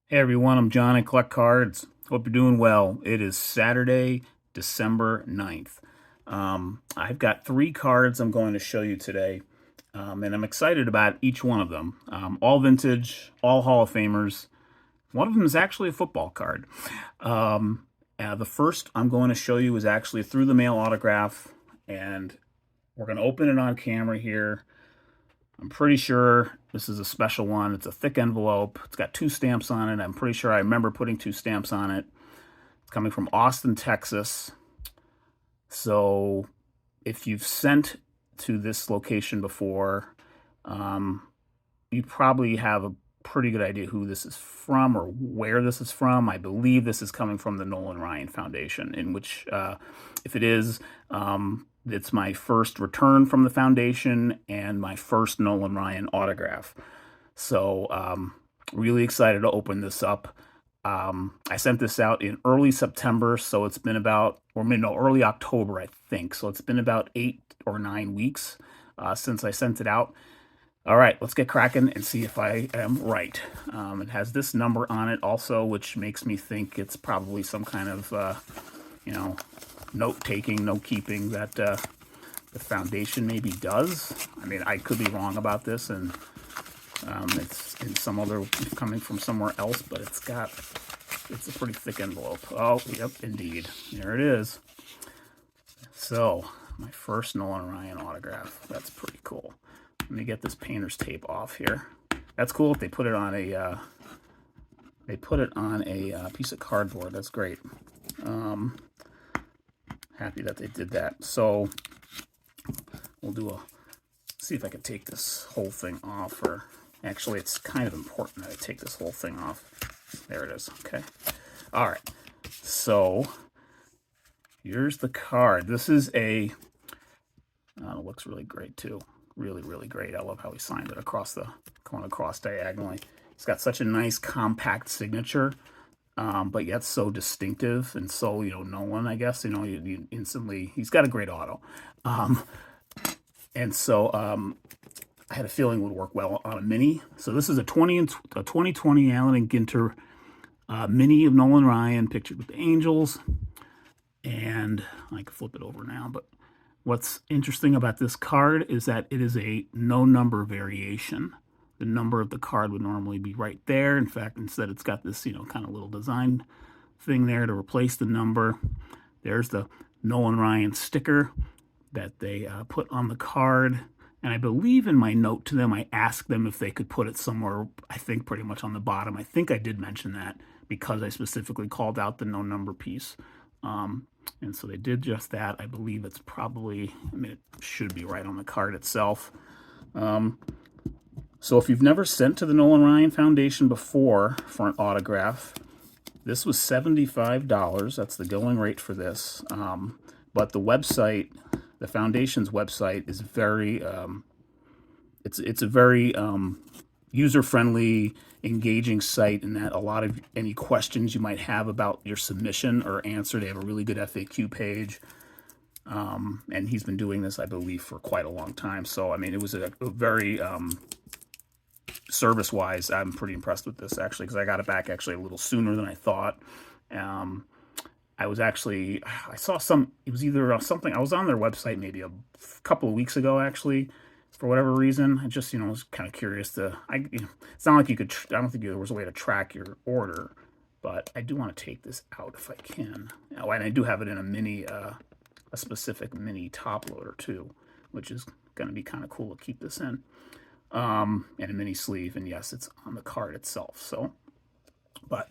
Hey everyone, I'm John. I collect cards. Hope you're doing well. It is Saturday, December 9th. I've got three cards I'm going to show you today, and I'm excited about each one of them. All vintage, all Hall of Famers. One of them is actually a football card. The first I'm going to show you is actually a through the mail autograph, and we're going to open it on camera here. I'm pretty sure this is a special one. It's a thick envelope. It's got two stamps on it. I'm pretty sure I remember putting two stamps on it. It's coming from Austin, Texas. So if you've sent to this location before, you probably have a pretty good idea who this is from or where this is from. I believe this is coming from the Nolan Ryan Foundation, in which, if it is, it's my first return from the foundation and my first Nolan Ryan autograph. So really excited to open this up. I sent this out in early September, so it's been about, or no, early October, I think. So it's been about 8 or 9 weeks since I sent it out. All right, let's get cracking and see if I am right. It has this number on it also, which makes me think it's probably some kind of, note-taking, note-keeping that the foundation maybe does. I mean, I could be wrong about this, and it's in some other, coming from somewhere else, but it's a pretty thick envelope. Oh, yep, indeed. There it is. So, my first Nolan Ryan autograph. That's pretty cool. Let me get this painter's tape off here. That's cool if they put it on a piece of cardboard. That's great. Happy that they did that. So we'll see if I can take this whole thing off, or actually it's kind of important that I take this whole thing off. There it is. Okay. All right. So here's the card. This is it looks really great too. Really, really great. I love how he signed it going across diagonally. It's got such a nice compact signature, but yet so distinctive and so, Nolan, I guess, you instantly, he's got a great auto. And so I had a feeling it would work well on a mini. So this is a 2020 Allen and Ginter mini of Nolan Ryan, pictured with the Angels. And I can flip it over now, but what's interesting about this card is that it is a no number variation. The number of the card would normally be right there. In fact, instead it's got this, kind of little design thing there to replace the number. There's the Nolan Ryan sticker that they put on the card. And I believe in my note to them, I asked them if they could put it somewhere, I think pretty much on the bottom. I think I did mention that because I specifically called out the no number piece. And so they did just that. I believe it's probably, it should be right on the card itself. So if you've never sent to the Nolan Ryan Foundation before for an autograph, this was $75. That's the going rate for this. But the website, the foundation's website, is very, it's a very user-friendly, engaging site, in that a lot of any questions you might have about your submission are answered. They have a really good FAQ page. And he's been doing this, I believe, for quite a long time. So, it was a very, service-wise, I'm pretty impressed with this, actually, because I got it back actually a little sooner than I thought. I saw it was either something, I was on their website maybe a couple of weeks ago, actually, for whatever reason. I just, was kind of curious it's not like you could, I don't think there was a way to track your order, but I do want to take this out if I can. Oh, and I do have it in a mini, a specific mini top loader too, which is going to be kind of cool to keep this in. And a mini sleeve, and yes, it's on the card itself. So, but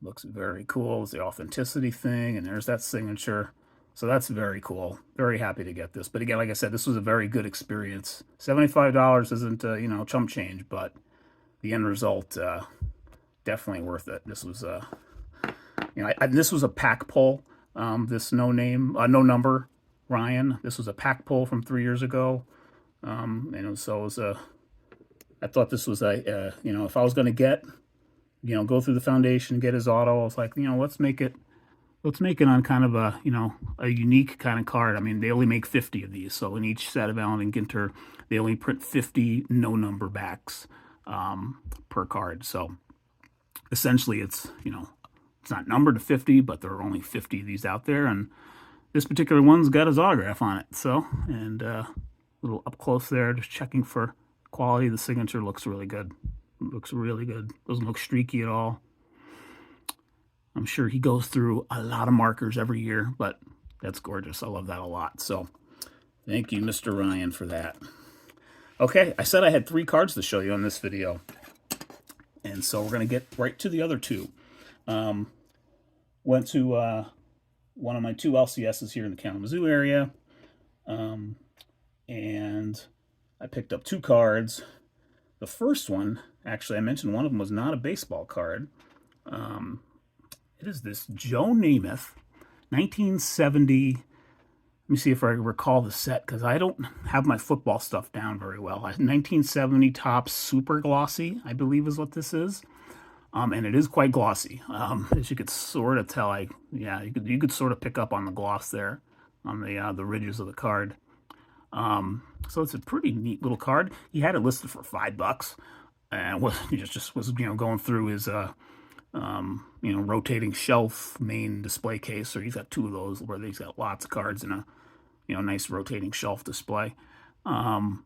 looks very cool. It's the authenticity thing, and there's that signature. So that's very cool. Very happy to get this. But again, like I said, this was a very good experience. $75 isn't chump change, but the end result definitely worth it. This was this was a pack pull. This no number Ryan. This was a pack pull from 3 years ago. So it was I thought this was if I was going to go through the foundation, get his auto, I was like, let's make it on kind of a unique kind of card. They only make 50 of these, so in each set of Allen and Ginter, they only print 50 no number backs per card. So essentially it's, it's not numbered to 50, but there are only 50 of these out there, and this particular one's got his autograph on it. So, and a little up close there, just checking for quality. The signature looks really good. Looks really good. Doesn't look streaky at all. I'm sure he goes through a lot of markers every year, but that's gorgeous. I love that a lot. So thank you, Mr. Ryan, for that. Okay, I said I had 3 cards to show you in this video. And so we're going to get right to the other 2. Went to one of my 2 LCSs here in the Kalamazoo area. And I picked up 2 cards. The first one, actually, I mentioned one of them was not a baseball card. It is this Joe Namath, 1970. Let me see if I recall the set, because I don't have my football stuff down very well. 1970 Topps Super Glossy, I believe is what this is. And it is quite glossy. As you could sort of tell, you could sort of pick up on the gloss there on the ridges of the card. So it's a pretty neat little card. He had it listed for $5, and he just was going through his rotating shelf main display case. So he's got 2 of those where he's got lots of cards in a nice rotating shelf display. And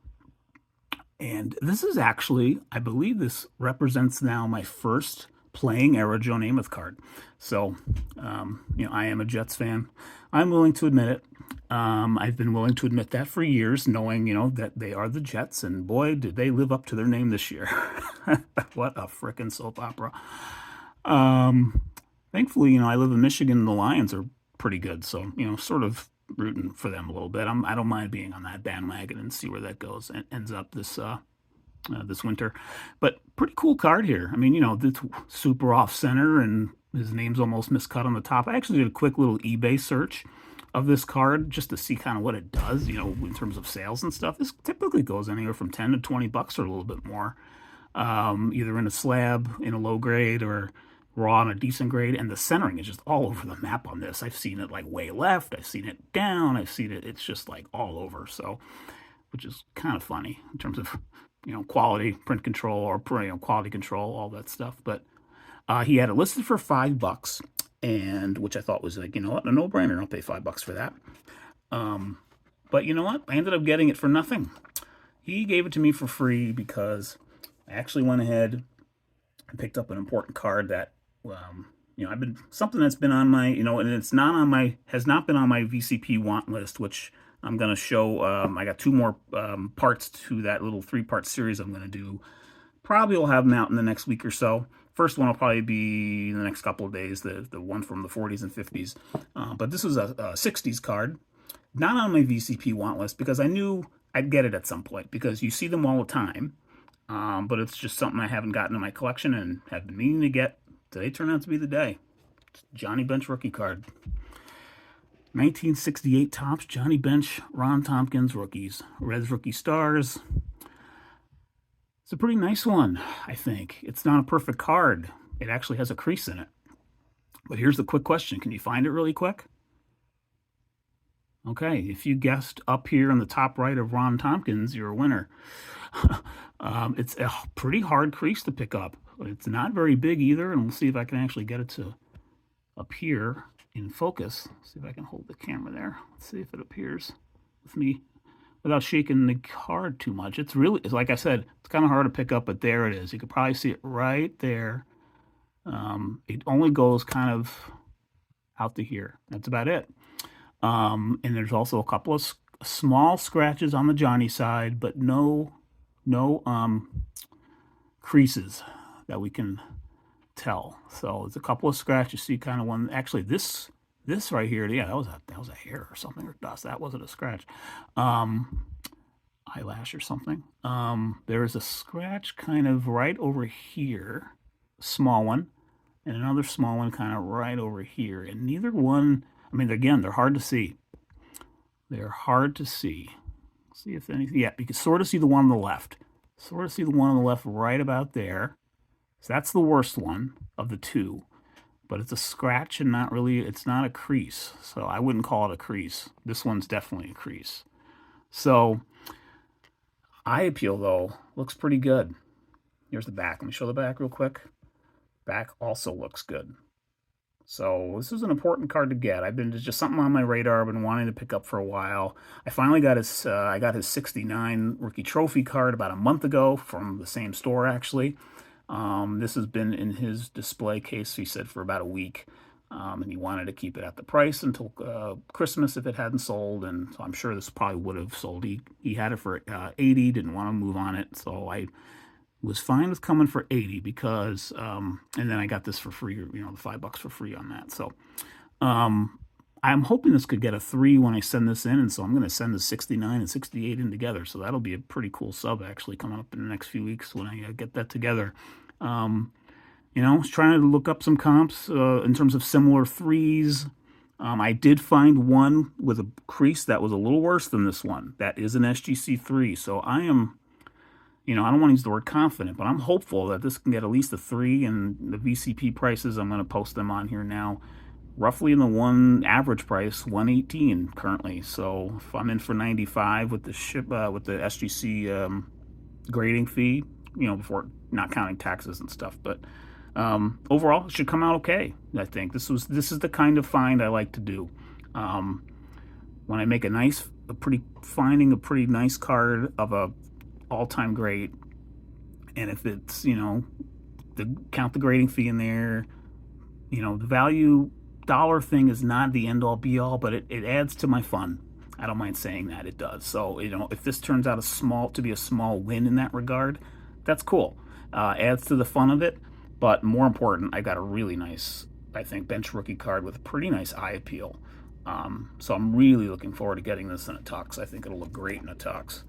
this is actually, I believe this represents now my first playing era Joe Namath card. So, I am a Jets fan. I'm willing to admit it. I've been willing to admit that for years, knowing, that they are the Jets. And boy, did they live up to their name this year. What a frickin' soap opera. Thankfully, I live in Michigan and the Lions are pretty good. So, sort of rooting for them a little bit. I don't mind being on that bandwagon and see where that goes and ends up this winter. But pretty cool card here. I mean, it's super off center and his name's almost miscut on the top. I actually did a quick little eBay search of this card just to see kind of what it does, in terms of sales and stuff. This typically goes anywhere from $10 to $20 or a little bit more, either in a slab, in a low grade, or raw on a decent grade. And the centering is just all over the map on this. I've seen it like way left, I've seen it down, I've seen it, it's just like all over. So, which is kind of funny in terms of, quality, print control, or quality control, all that stuff. But he had it listed for $5, and which I thought was like, a no-brainer. I'll pay $5 for that. But you know what? I ended up getting it for nothing. He gave it to me for free because I actually went ahead and picked up an important card that, I've been something that's been on my, and it's not on my, has not been on my VCP want list, which I'm going to show. I got 2 more parts to that little 3-part series I'm going to do. Probably will have them out in the next week or so. First one will probably be in the next couple of days, the one from the 40s and 50s. But this was a 60s card, not on my VCP want list, because I knew I'd get it at some point, because you see them all the time. But it's just something I haven't gotten in my collection and have been meaning to get. Today turned out to be the day. Johnny Bench rookie card. 1968 Topps Johnny Bench, Ron Tompkins rookies. Reds rookie stars. It's a pretty nice one, I think. It's not a perfect card. It actually has a crease in it. But here's the quick question. Can you find it really quick? Okay, if you guessed up here in the top right of Ron Tompkins, you're a winner. It's a pretty hard crease to pick up. It's not very big either, and we'll see if I can actually get it to appear in focus. See if I can hold the camera there. Let's see if it appears with me without shaking the card too much. It's really, like I said, it's kind of hard to pick up, but there it is. You could probably see it right there. It only goes kind of out to here. That's about it. And there's also a couple of small scratches on the Johnny side, but no creases that we can tell. So it's a couple of scratches. See kind of one. Actually, this right here, yeah, that was a hair or something, or dust. That wasn't a scratch. Eyelash or something. There's a scratch kind of right over here, small one, and another small one kind of right over here. And neither one, I mean, again, they're hard to see. They're hard to see. See if anything, yeah, you can sort of see the one on the left. Sort of see the one on the left right about there. So that's the worst one of the 2. But it's a scratch and not really, it's not a crease. So I wouldn't call it a crease. This one's definitely a crease. So eye appeal, though, looks pretty good. Here's the back. Let me show the back real quick. Back also looks good. So this is an important card to get. It's just something on my radar. I've been wanting to pick up for a while. I finally got I got his 69 rookie trophy card about a month ago from the same store actually. This has been in his display case, he said, for about a week. And he wanted to keep it at the price until Christmas if it hadn't sold, and so I'm sure this probably would have sold. He had it for 80, didn't want to move on it, so I was fine with coming for 80 because, and then I got this for free, the $5 for free on that. So I'm hoping this could get a 3 when I send this in, and so I'm going to send the 69 and 68 in together. So that'll be a pretty cool sub actually coming up in the next few weeks when I get that together. I was trying to look up some comps in terms of similar 3s. I did find one with a crease that was a little worse than this one. That is an SGC 3. So I am, I don't want to use the word confident, but I'm hopeful that this can get at least a 3. And the VCP prices, I'm going to post them on here now, roughly in the one average price, 118 currently. So if I'm in for 95 with the with the SGC grading fee, before not counting taxes and stuff, but overall, it should come out okay. I think this is the kind of find I like to do. When I make finding a pretty nice card of a all-time great, and if it's count the grading fee in there, the value dollar thing is not the end all be all, but it adds to my fun. I don't mind saying that it does. So if this turns out to be a small win in that regard, that's cool. Adds to the fun of it. But more important, I got a really nice, I think, bench rookie card with a pretty nice eye appeal. So I'm really looking forward to getting this in a tux. I think it'll look great in a tux.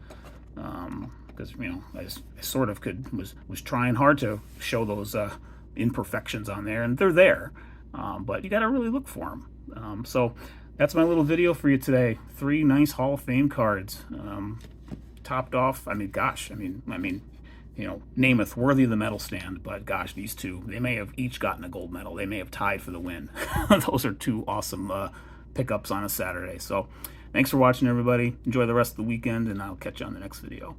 Because I sort of was trying hard to show those imperfections on there, and they're there. But you got to really look for them. So that's my little video for you today. 3 nice Hall of Fame cards, topped off. Namath, worthy of the medal stand, but gosh, these two, they may have each gotten a gold medal. They may have tied for the win. Those are 2 awesome pickups on a Saturday. So thanks for watching, everybody. Enjoy the rest of the weekend, and I'll catch you on the next video.